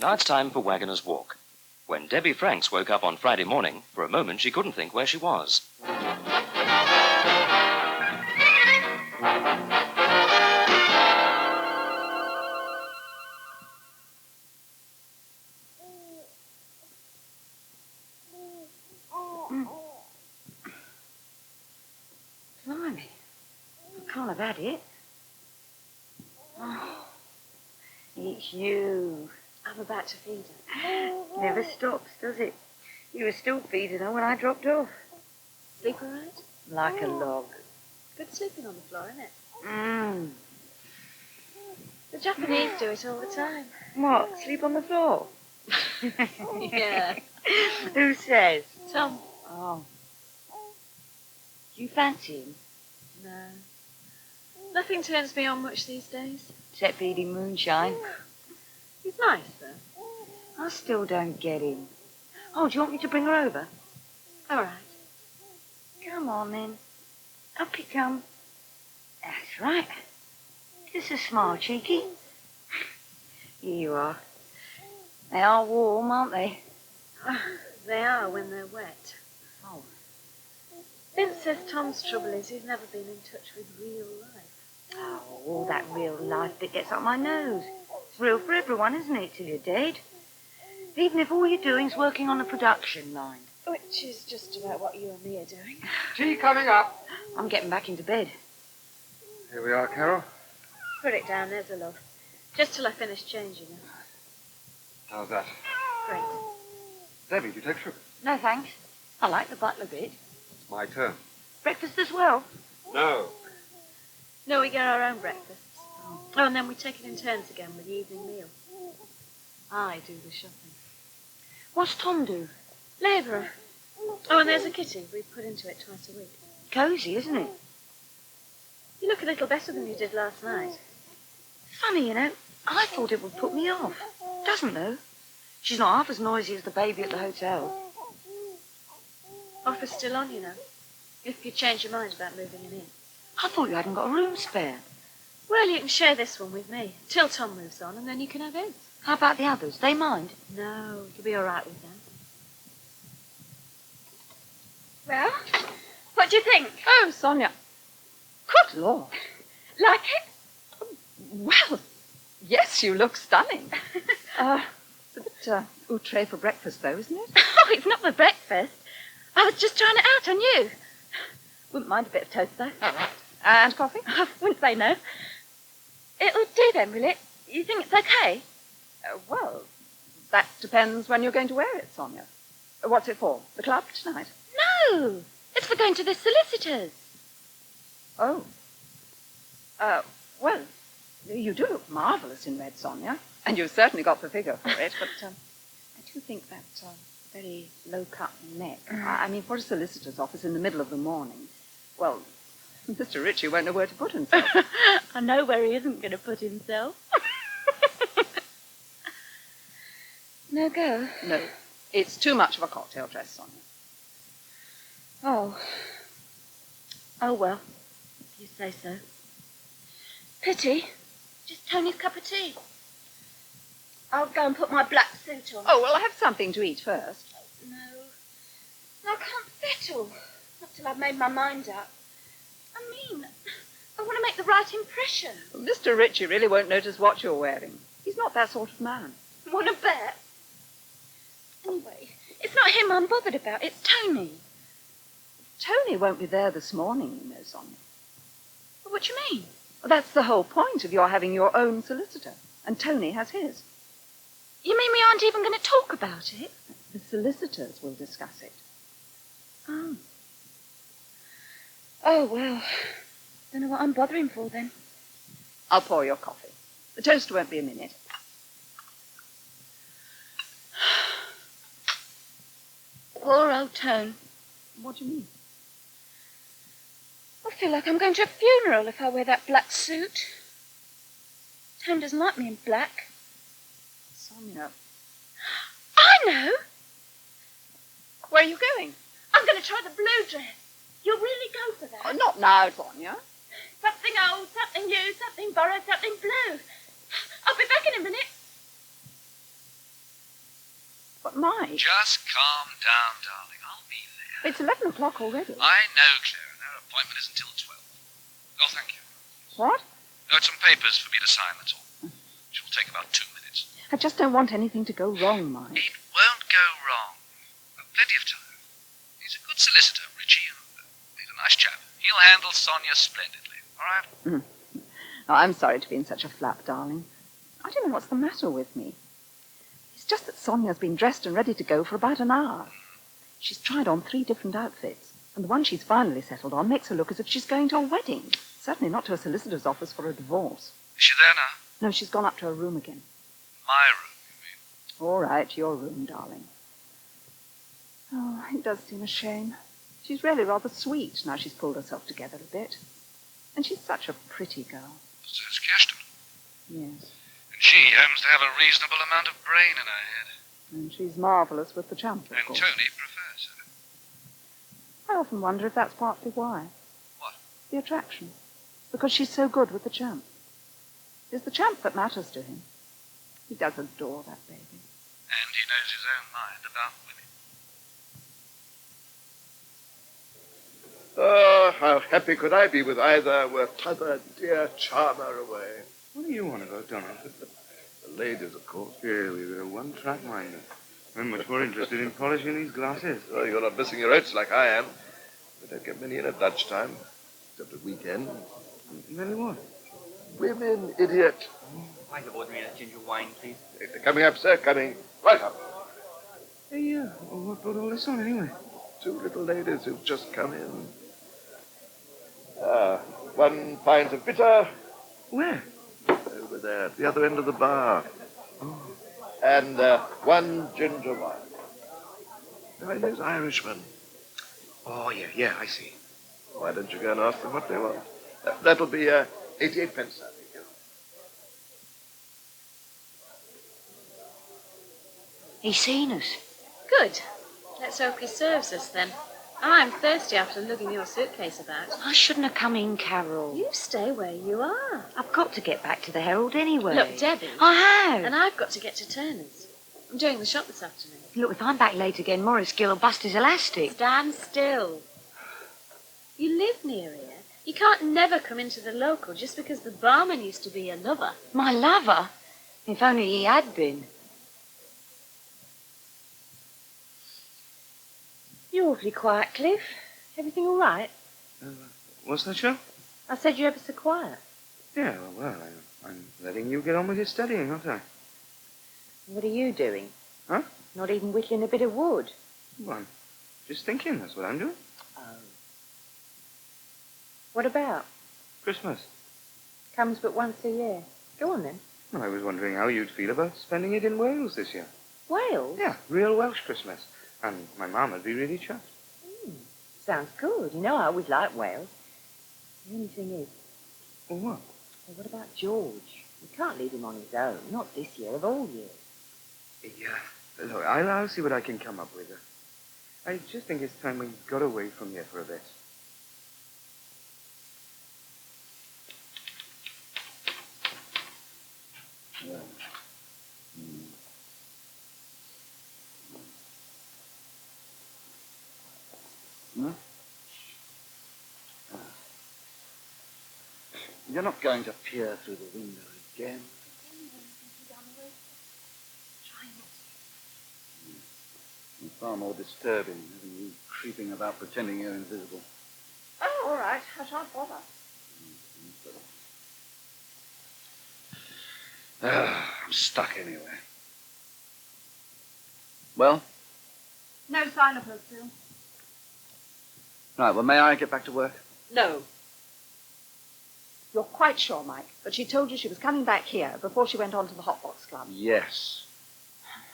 Now it's time for Waggoner's Walk. When Debbie Franks woke up on Friday morning, for a moment she couldn't think where she was. Blimey, I can't have had it. Oh, it's you. I'm about to feed her. Never stops, does it? You were still feeding her when I dropped off. Sleep all right? Like a log. Good sleeping on the floor, isn't it? Mm. The Japanese do it all the time. What, sleep on the floor? Yeah. Who says? Tom. Oh. Do you fancy him? No. Nothing turns me on much these days. Except feeding moonshine. He's nice, though. I still don't get him. Oh, do you want me to bring her over? All right. Come on, then. Up you come. That's right. Just a smile, cheeky. Here you are. They are warm, aren't they? They are when they're wet. Oh. Vince says Tom's trouble is he's never been in touch with real life. Oh, all that real life bit gets up my nose. It's real for everyone, isn't it, till you're dead? Even if all you're doing's working on a production line. Which is just about what you and me are doing. Tea coming up. I'm getting back into bed. Here we are, Carol. Put it down, there's a love. Just till I finish changing her. How's that? Great. Debbie, do you take sugar? No, thanks. I like the butler bit. It's my turn. Breakfast as well? No. No, we get our own breakfasts. Oh, and then we take it in turns again with the evening meal. I do the shopping. What's Tom do? Labourer. Oh, and there's a kitty we put into it twice a week. Cosy, isn't it? You look a little better than you did last night. Funny, you know. I thought it would put me off. Doesn't, though. She's not half as noisy as the baby at the hotel. Offer's still on, you know. If you change your mind about moving him in. I thought you hadn't got a room spare. Well, you can share this one with me, till Tom moves on, and then you can have his. How about the others? They mind? No, you'll be all right with them. Well, what do you think? Oh, Sonia. Good Lord. Like it? Well, yes, you look stunning. It's a bit outre for breakfast, though, isn't it? Oh, it's not for breakfast. I was just trying it out on you. Wouldn't mind a bit of toast, though. All right. And coffee? I wouldn't say no. It'll do then, will it? You think it's okay? Well, that depends when you're going to wear it, Sonia. What's it for? The club tonight? No, it's for going to the solicitor's. Oh. Well, you do look marvellous in red, Sonia. And you've certainly got the figure for it, but I do think that very low-cut neck. I mean, for a solicitor's office in the middle of the morning, well, Mr. Ritchie won't know where to put himself. I know where he isn't going to put himself. No go? No, it's too much of a cocktail dress, Sonia. Oh, well, if you say so. Pity. Just Tony's cup of tea. I'll go and put my black suit on. Oh, well, I'll have something to eat first. No, I can't settle. Not till I've made my mind up. I want to make the right impression. Well, Mr. Ritchie really won't notice what you're wearing. He's not that sort of man. Want to bet? Anyway, it's not him I'm bothered about. It's Tony. Tony won't be there this morning, you know, Sonia. What do you mean? Well, that's the whole point of your having your own solicitor. And Tony has his. You mean we aren't even going to talk about it? The solicitors will discuss it. Oh. Oh, well, don't know what I'm bothering for then. I'll pour your coffee. The toast won't be a minute. Poor old Tone. What do you mean? I feel like I'm going to a funeral if I wear that black suit. Tone doesn't like me in black. Sonia. I know! Where are you going? I'm going to try the blue dress. You'll really go for that? Oh, not now, Sonia. Something old, something new, something borrowed, something blue. I'll be back in a minute. But, Mike, Just calm down, darling. I'll be there. it's 11 o'clock already. I know, Claire, and our appointment isn't until 12. Oh, thank you. What? Got some papers for me to sign, that's all. Which will take about 2 minutes. I just don't want anything to go wrong, Mike. It won't go wrong. Plenty of time. He's a good solicitor, Richie, and he's a nice chap. He'll handle Sonia splendidly, all right? Oh, I'm sorry to be in such a flap, darling. I don't know what's the matter with me. It's just that Sonia's been dressed and ready to go for about an hour. She's tried on 3 different outfits, and the one she's finally settled on makes her look as if she's going to a wedding. Certainly not to a solicitor's office for a divorce. Is she there now? No, she's gone up to her room again. My room, you mean? All right, your room, darling. Oh, it does seem a shame. She's really rather sweet now she's pulled herself together a bit. And she's such a pretty girl. So's Kirsten. Yes. And she happens to have a reasonable amount of brain in her head. And she's marvellous with the champ, of And course. Tony prefers her. I often wonder if that's partly why. What? The attraction. Because she's so good with the champ. It's the champ that matters to him. He does adore that baby. And he knows his own mind about women. Oh, how happy could I be with either were t'other dear charmer away. What are you on about, Donald? The ladies, of course. Here, we're a one-track mind. I'm much more interested in polishing these glasses. Oh, you're not missing your oats like I am. We don't get many in at lunchtime, except at weekend. Very what? Women, idiot. Pint of ordinary ginger wine, please. They're coming up, sir, coming. Right up. Hey, what brought all this on, anyway? 2 little ladies who've just come in. 1 pint of bitter. Where? Over there, at the other end of the bar. Oh. And 1 ginger wine. Now, those Irishmen. Oh, yeah, I see. Why don't you go and ask them what they want? That'll be 88 pence, I think. He's seen us. Good. Let's hope he serves us then. I'm thirsty after lugging your suitcase about. I shouldn't have come in, Carole. You stay where you are. I've got to get back to the Herald anyway. Look, Debbie. I have. And I've got to get to Turner's. I'm doing the shop this afternoon. Look, if I'm back late again, Morris Gill will bust his elastic. Stand still. You live near here. You can't never come into the local just because the barman used to be your lover. My lover? If only he had been. You're awfully quiet, Cliff. Everything all right? What's that, show? I said you're ever so quiet. Yeah, well, I'm letting you get on with your studying, aren't I? What are you doing? Huh? Not even whittling a bit of wood. Well, I'm just thinking, that's what I'm doing. Oh. What about? Christmas. Comes but once a year. Go on then. Well, I was wondering how you'd feel about spending it in Wales this year. Wales? Yeah, real Welsh Christmas. And my mum would be really chuffed. Sounds good. You know, I always liked Wales. The only thing is... Well, what? Well, what about George? We can't leave him on his own. Not this year, of all years. Yeah. Look, I'll see what I can come up with. I just think it's time we got away from here for a bit. You're not going to peer through the window again. It's far more disturbing having you creeping about pretending you're invisible. Oh, all right. I shan't bother. I'm stuck anyway. Well? No sign of her still. Right, well, may I get back to work? No. You're quite sure, Mike, that she told you she was coming back here before she went on to the Hot Box Club? Yes.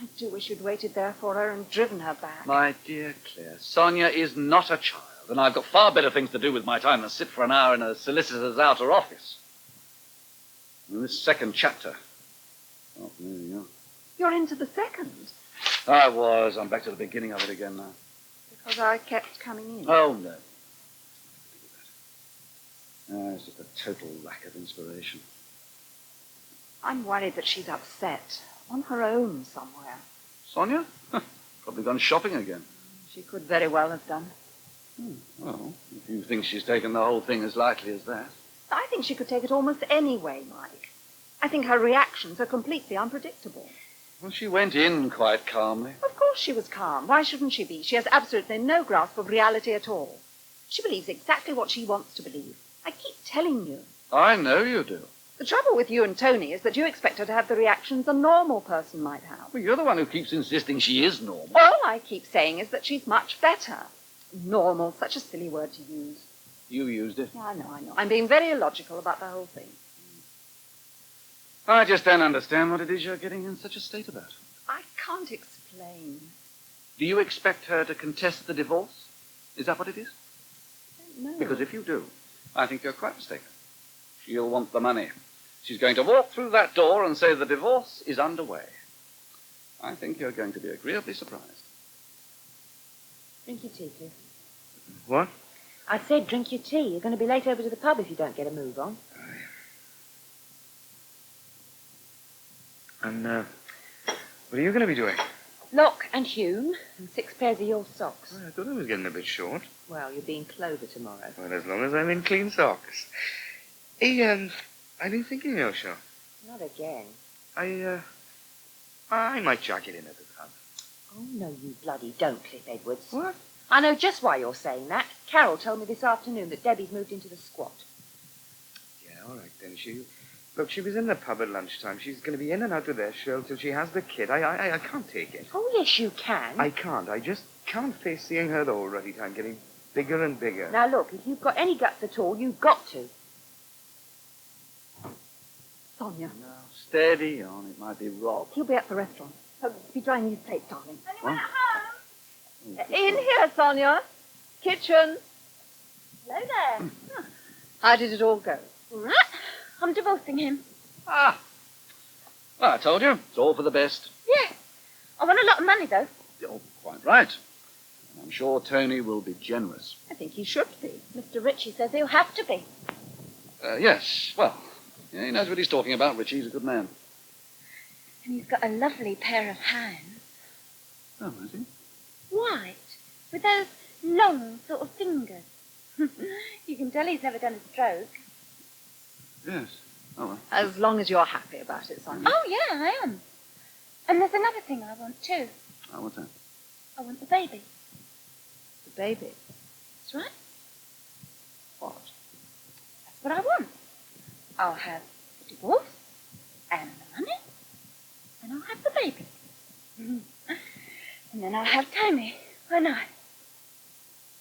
I do wish you'd waited there for her and driven her back. My dear Claire, Sonia is not a child, and I've got far better things to do with my time than sit for an hour in a solicitor's outer office. And this second chapter. Oh, there you are. You're into the second. I was. I'm back to the beginning of it again now. Because I kept coming in. Oh, no. It's just a total lack of inspiration. I'm worried that she's upset. On her own somewhere. Sonia? Probably gone shopping again. She could very well have done. Well, if you think she's taken the whole thing as lightly as that. I think she could take it almost any way, Mike. I think her reactions are completely unpredictable. Well, she went in quite calmly. Of course she was calm. Why shouldn't she be? She has absolutely no grasp of reality at all. She believes exactly what she wants to believe. I keep telling you. I know you do. The trouble with you and Tony is that you expect her to have the reactions a normal person might have. Well, you're the one who keeps insisting she is normal. All I keep saying is that she's much better. Normal, such a silly word to use. You used it. Yeah, I know. I'm being very illogical about the whole thing. I just don't understand what it is you're getting in such a state about. I can't explain. Do you expect her to contest the divorce? Is that what it is? No. Because if you do, I think you're quite mistaken. She'll want the money. She's going to walk through that door and say the divorce is underway. I think you're going to be agreeably surprised. Drink your tea, please. What? I said drink your tea. You're going to be late over to the pub if you don't get a move on. And, what are you going to be doing? Lock and Hume and 6 pairs of your socks. Well, I thought I was getting a bit short. Well, you're being Clover tomorrow. Well, as long as I'm in clean socks. Hey, I've been thinking of your show. Not again. I might jack it in at the pub. Oh, no, you bloody don't, Cliff Edwards. What? I know just why you're saying that. Carole told me this afternoon that Debbie's moved into the squat. Yeah, all right, then. Look, she was in the pub at lunchtime. She's going to be in and out of there, Cheryl, till she has the kid. I can't take it. Oh, yes, you can. I can't. I just can't face seeing her the whole ruddy time getting bigger and bigger. Now, look, if you've got any guts at all, you've got to. Sonia. No, steady on. It might be Rob. He'll be at the restaurant. Be drying his plate, darling. Anyone at home? In here, Sonia. Kitchen. Hello there. How did it all go? All right. I'm divorcing him. Ah. Well, I told you. It's all for the best. Yeah. I want a lot of money, though. You're quite right. I'm sure Tony will be generous. I think he should be. Mr. Ritchie says he'll have to be. Yes, well, yeah, he knows what he's talking about. Richie's a good man. And he's got a lovely pair of hands. Oh, has he? White. With those long sort of fingers. You can tell he's never done a stroke. Yes. Oh, well. As long as you're happy about it, Sonia. Oh, yeah, I am. And there's another thing I want, too. Oh, what's that? I want the baby. The baby. That's right. What? That's what I want. I'll have the divorce and the money, and I'll have the baby. And then I'll have Tony, won't I?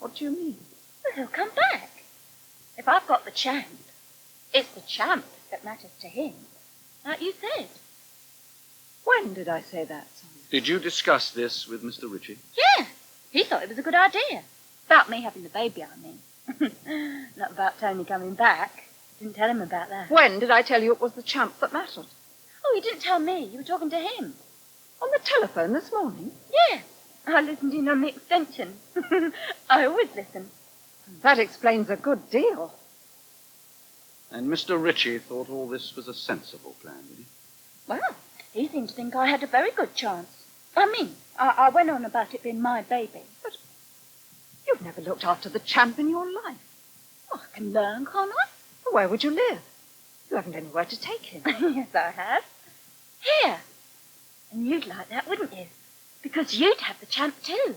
What do you mean? Well, he'll come back. If I've got the champ, it's the champ that matters to him, like you said. When did I say that, Sonia? Did you discuss this with Mr. Ritchie? Yeah, he thought it was a good idea. About me having the baby, I mean. Not about Tony coming back. Didn't tell him about that. When did I tell you it was the champ that mattered? Oh, you didn't tell me. You were talking to him. On the telephone this morning? Yeah. I listened in on the extension. I always listen. That explains a good deal. And Mr. Ritchie thought all this was a sensible plan, did he? Well, he seemed to think I had a very good chance. I mean, I went on about it being my baby. But you've never looked after the champ in your life. Oh, I can learn, can't I? Well, where would you live? You haven't anywhere to take him. Yes, I have. Here. And you'd like that, wouldn't you? Because you'd have the champ too.